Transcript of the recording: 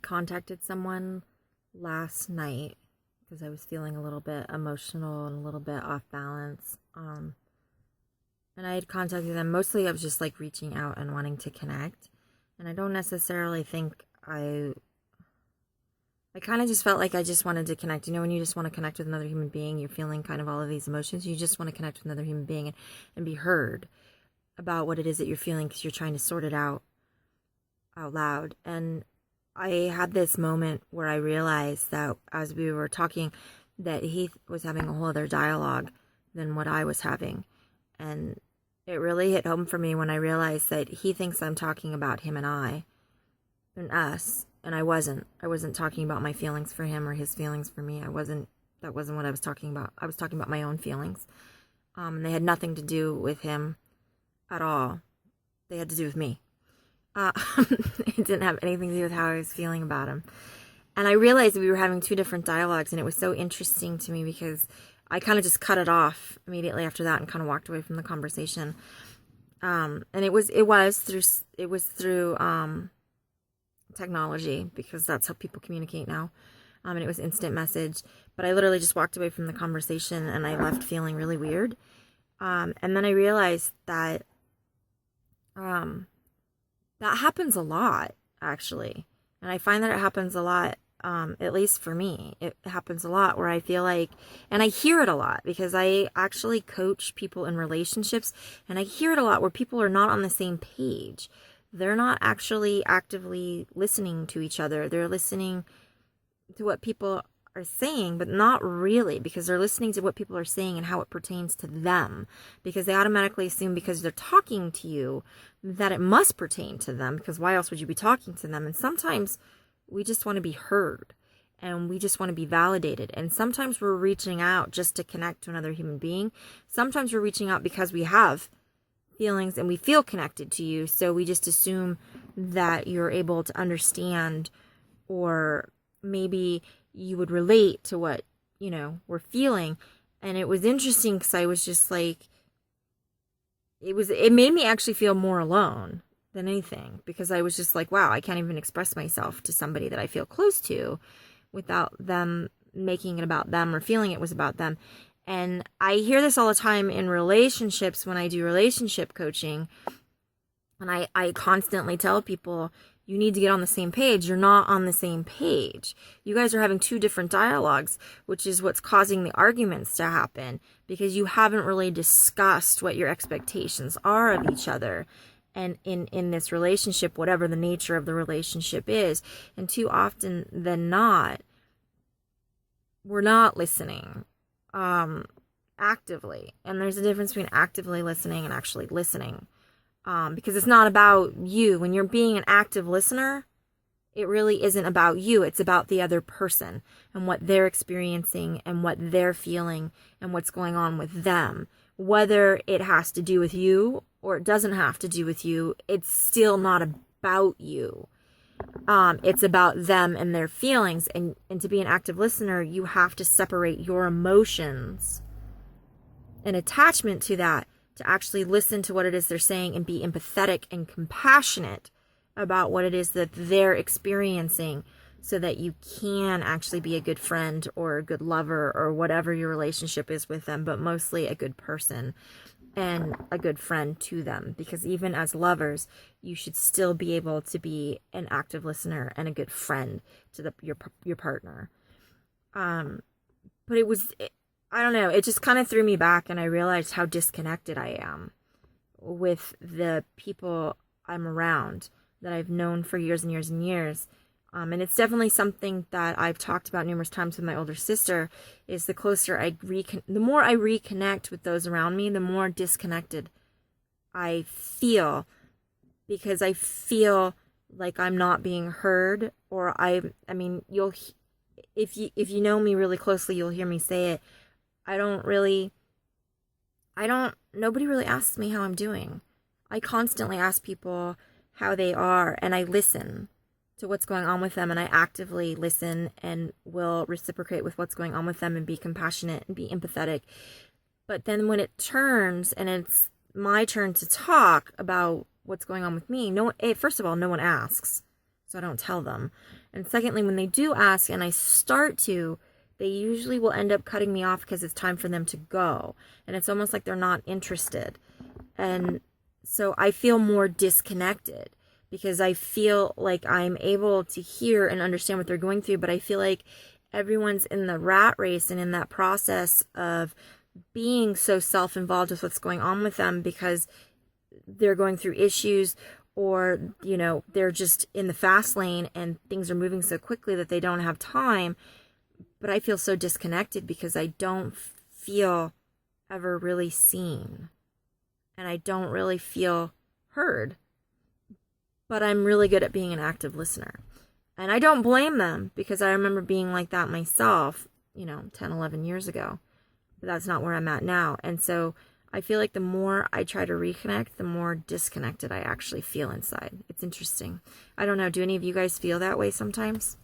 contacted someone last night because I was feeling a little bit emotional and a little bit off balance. And I had contacted them. Mostly I was just like reaching out and wanting to connect. And I don't necessarily think I kind of just felt like I just wanted to connect. You know, when you just want to connect with another human being, you're feeling kind of all of these emotions. You just want to connect with another human being and be heard about what it is that you're feeling because you're trying to sort it out loud. And I had this moment where I realized that as we were talking, that he was having a whole other dialogue than what I was having. And it really hit home for me when I realized that he thinks I'm talking about him and us. And I wasn't talking about my feelings for him or his feelings for me. That wasn't what I was talking about. I was talking about my own feelings. And they had nothing to do with him at all. They had to do with me. It didn't have anything to do with how I was feeling about him. And I realized we were having two different dialogues, and it was so interesting to me because I kind of just cut it off immediately after that and kind of walked away from the conversation. And it was through technology, because that's how people communicate now. And it was instant message, but I literally just walked away from the conversation and I left feeling really weird. And then I realized that that happens a lot, actually. And I find that it happens a lot, at least for me. It happens a lot where I feel like, and I hear it a lot because I actually coach people in relationships, and I hear it a lot where people are not on the same page. They're not actually actively listening to each other. They're listening to what people are saying, but not really, because they're listening to what people are saying and how it pertains to them, because they automatically assume because they're talking to you that it must pertain to them, because why else would you be talking to them? And sometimes we just want to be heard and we just want to be validated. And sometimes we're reaching out just to connect to another human being. Sometimes we're reaching out because we have feelings and we feel connected to you. So we just assume that you're able to understand, or maybe you would relate to what, we're feeling. And it was interesting because I was just like, it made me actually feel more alone than anything, because I was just like, wow, I can't even express myself to somebody that I feel close to without them making it about them or feeling it was about them. And I hear this all the time in relationships when I do relationship coaching. And I constantly tell people, you need to get on the same page. You're not on the same page. You guys are having two different dialogues, which is what's causing the arguments to happen, because you haven't really discussed what your expectations are of each other and in this relationship, whatever the nature of the relationship is. And too often than not, we're not listening actively. And there's a difference between actively listening and actually listening. Because it's not about you. When you're being an active listener, it really isn't about you. It's about the other person and what they're experiencing and what they're feeling and what's going on with them. Whether it has to do with you or it doesn't have to do with you, it's still not about you. It's about them and their feelings. And to be an active listener, you have to separate your emotions and attachment to that, to actually listen to what it is they're saying and be empathetic and compassionate about what it is that they're experiencing, so that you can actually be a good friend or a good lover or whatever your relationship is with them, but mostly a good person and a good friend to them. Because even as lovers, you should still be able to be an active listener and a good friend to your partner. But I don't know, it just kind of threw me back, and I realized how disconnected I am with the people I'm around that I've known for years and years and years. And it's definitely something that I've talked about numerous times with my older sister, is the more I reconnect with those around me, the more disconnected I feel, because I feel like I'm not being heard, or if you know me really closely, you'll hear me say it. Nobody really asks me how I'm doing. I constantly ask people how they are, and I listen to what's going on with them, and I actively listen and will reciprocate with what's going on with them and be compassionate and be empathetic. But then when it turns and it's my turn to talk about what's going on with me, first of all, no one asks. so I don't tell them. And secondly, when they do ask and I start to, they usually will end up cutting me off because it's time for them to go. And it's almost like they're not interested. And so I feel more disconnected because I feel like I'm able to hear and understand what they're going through, but I feel like everyone's in the rat race and in that process of being so self-involved with what's going on with them because they're going through issues, or, you know, they're just in the fast lane and things are moving so quickly that they don't have time. But I feel so disconnected because I don't feel ever really seen. And I don't really feel heard. But I'm really good at being an active listener. And I don't blame them because I remember being like that myself, 10, 11 years ago. But that's not where I'm at now. And so I feel like the more I try to reconnect, the more disconnected I actually feel inside. It's interesting. I don't know. Do any of you guys feel that way sometimes?